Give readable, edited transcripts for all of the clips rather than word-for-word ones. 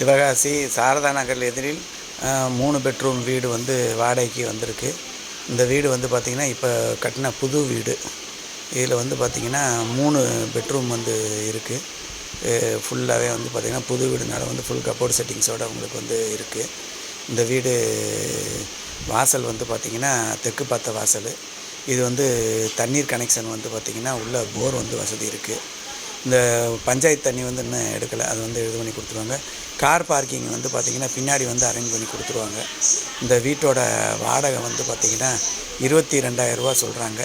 சிவகாசி சாரதா நகர் எதிரில் 3 பெட்ரூம் வீடு வந்து வாடகைக்கு வந்திருக்கு. இந்த வீடு வந்து பார்த்திங்கன்னா இப்போ கட்டின புது வீடு. இதில் வந்து பார்த்திங்கன்னா 3 பெட்ரூம் வந்து இருக்குது. ஃபுல்லாகவே வந்து பார்த்திங்கன்னா புது வீடுனால வந்து ஃபுல் கப்போர்ட் செட்டிங்ஸோடு உங்களுக்கு வந்து இருக்குது. இந்த வீடு வாசல் வந்து பார்த்திங்கன்னா தெற்கு பார்த்த வாசல். இது வந்து தண்ணீர் கனெக்ஷன் வந்து பார்த்திங்கன்னா உள்ள போர் வந்து வசதி இருக்குது. இந்த பஞ்சாயத்து தண்ணி வந்து இன்னும் எடுக்கலை, அது வந்து இது பண்ணி கொடுத்துருவாங்க. கார் பார்க்கிங் வந்து பார்த்திங்கன்னா பின்னாடி வந்து அரேஞ்ச் பண்ணி கொடுத்துருவாங்க. இந்த வீட்டோட வாடகை வந்து பார்த்திங்கன்னா 22,000 ரூபா சொல்கிறாங்க.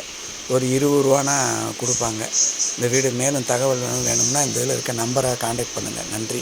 ஒரு 20 ரூபானா கொடுப்பாங்க. இந்த வீடு மேலும் தகவல் வேணும்னா இந்த இதில் இருக்க நம்பரை கான்டாக்ட் பண்ணுங்கள். நன்றி.